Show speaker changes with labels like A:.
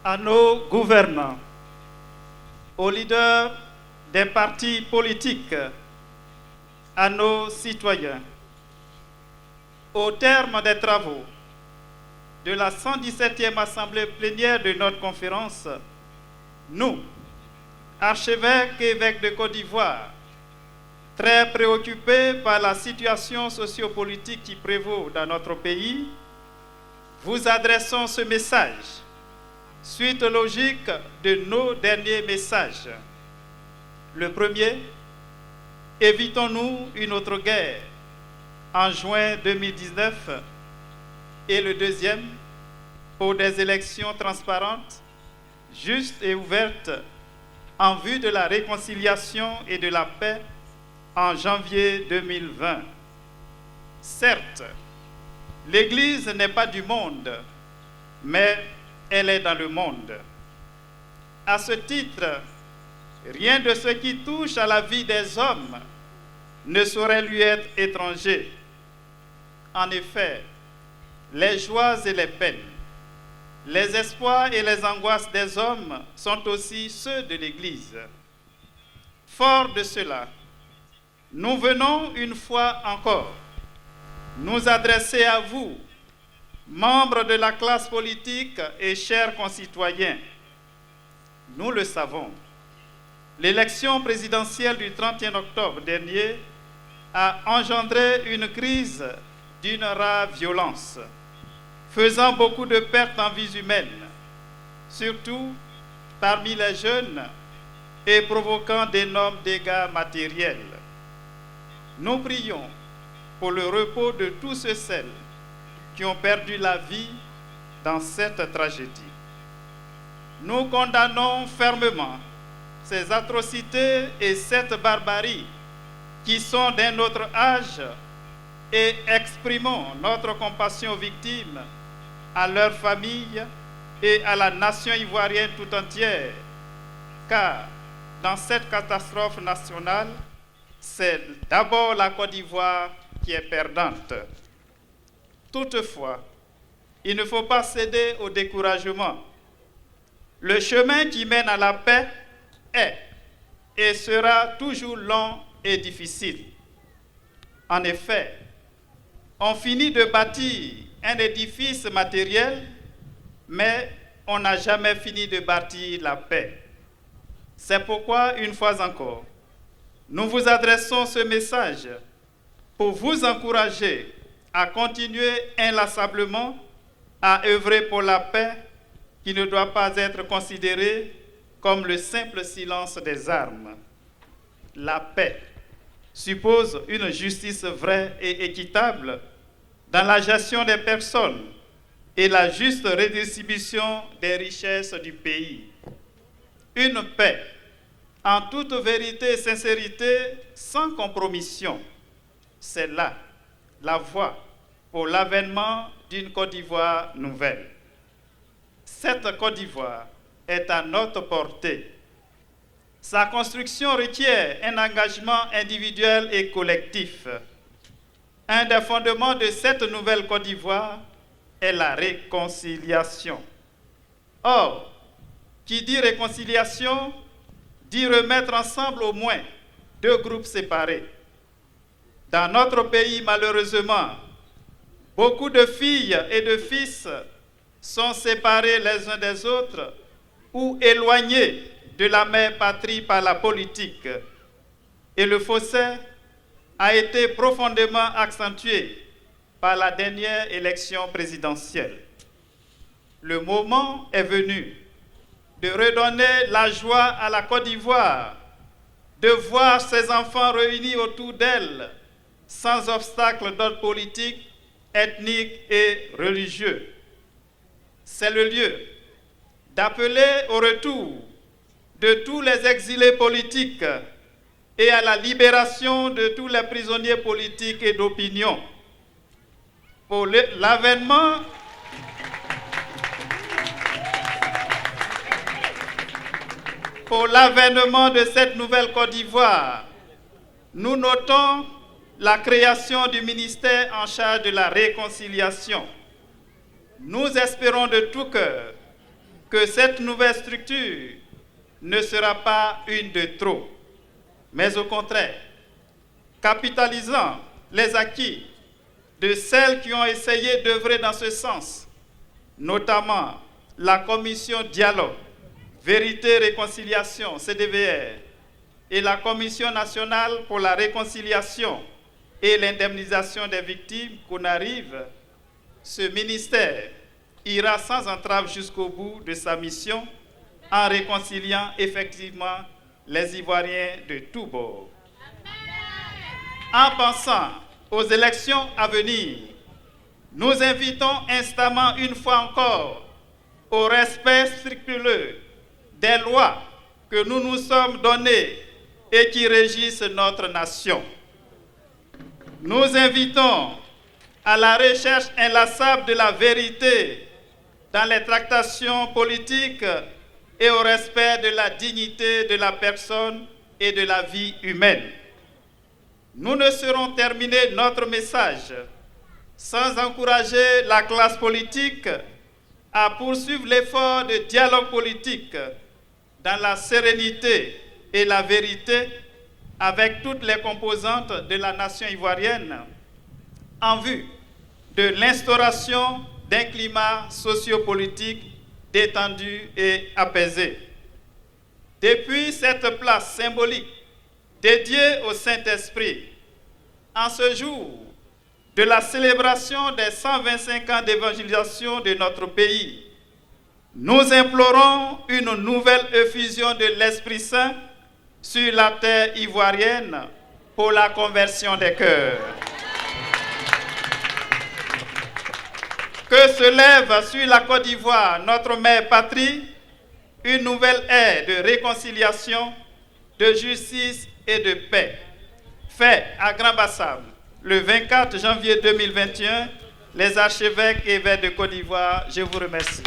A: à nos gouvernants, aux leaders des partis politiques, à nos citoyens. Au terme des travaux de la 117e Assemblée plénière de notre conférence, nous, archevêques et évêques de Côte d'Ivoire, très préoccupés par la situation sociopolitique qui prévaut dans notre pays, vous adressons ce message, suite logique de nos derniers messages. Le premier, évitons-nous une autre guerre en juin 2019, et le deuxième, pour des élections transparentes, justes et ouvertes en vue de la réconciliation et de la paix en janvier 2020. Certes, l'Église n'est pas du monde, mais elle est dans le monde. À ce titre, rien de ce qui touche à la vie des hommes ne saurait lui être étranger. En effet, les joies et les peines, les espoirs et les angoisses des hommes sont aussi ceux de l'Église. Fort de cela, nous venons une fois encore nous adresser à vous, membres de la classe politique et chers concitoyens. Nous le savons, l'élection présidentielle du 31 octobre dernier a engendré une crise d'une rare violence, faisant beaucoup de pertes en vies humaines, surtout parmi les jeunes, et provoquant d'énormes dégâts matériels. Nous prions pour le repos de tous ceux et celles qui ont perdu la vie dans cette tragédie. Nous condamnons fermement ces atrocités et cette barbarie qui sont d'un autre âge et exprimons notre compassion aux victimes, à leurs familles et à la nation ivoirienne tout entière, car dans cette catastrophe nationale, c'est d'abord la Côte d'Ivoire qui est perdante. Toutefois, il ne faut pas céder au découragement. Le chemin qui mène à la paix est et sera toujours long et difficile. En effet, on finit de bâtir un édifice matériel, mais on n'a jamais fini de bâtir la paix. C'est pourquoi, une fois encore, nous vous adressons ce message pour vous encourager à continuer inlassablement à œuvrer pour la paix qui ne doit pas être considérée comme le simple silence des armes. La paix suppose une justice vraie et équitable dans la gestion des personnes et la juste redistribution des richesses du pays. Une paix en toute vérité et sincérité, sans compromission. C'est là la voie pour l'avènement d'une Côte d'Ivoire nouvelle. Cette Côte d'Ivoire est à notre portée. Sa construction requiert un engagement individuel et collectif. Un des fondements de cette nouvelle Côte d'Ivoire est la réconciliation. Or, qui dit réconciliation, dit remettre ensemble au moins deux groupes séparés. Dans notre pays, malheureusement, beaucoup de filles et de fils sont séparés les uns des autres ou éloignés de la mère patrie par la politique. Et le fossé a été profondément accentué par la dernière élection présidentielle. Le moment est venu de redonner la joie à la Côte d'Ivoire, de voir ses enfants réunis autour d'elle, sans obstacle d'ordre politique, ethnique et religieux. C'est le lieu d'appeler au retour de tous les exilés politiques et à la libération de tous les prisonniers politiques et d'opinion. Pour l'avènement de cette nouvelle Côte d'Ivoire, nous notons la création du ministère en charge de la réconciliation. Nous espérons de tout cœur que cette nouvelle structure ne sera pas une de trop, mais au contraire, capitalisant les acquis de celles qui ont essayé d'œuvrer dans ce sens, notamment la Commission Dialogue, Vérité, Réconciliation, CDVR, et la Commission nationale pour la réconciliation et l'indemnisation des victimes, qu'on arrive, ce ministère ira sans entrave jusqu'au bout de sa mission en réconciliant effectivement les Ivoiriens de tous bords. En pensant aux élections à venir, nous invitons instamment une fois encore au respect scrupuleux des lois que nous nous sommes données et qui régissent notre nation. Nous invitons à la recherche inlassable de la vérité dans les tractations politiques et au respect de la dignité de la personne et de la vie humaine. Nous ne saurons terminer notre message sans encourager la classe politique à poursuivre l'effort de dialogue politique dans la sérénité et la vérité avec toutes les composantes de la nation ivoirienne en vue de l'instauration d'un climat sociopolitique détendu et apaisé. Depuis cette place symbolique dédiée au Saint-Esprit, en ce jour de la célébration des 125 ans d'évangélisation de notre pays, nous implorons une nouvelle effusion de l'Esprit Saint sur la terre ivoirienne pour la conversion des cœurs. Que se lève sur la Côte d'Ivoire, notre mère patrie, une nouvelle ère de réconciliation, de justice et de paix. Fait à Grand-Bassam, le 24 janvier 2021, les archevêques et évêques de Côte d'Ivoire, je vous remercie.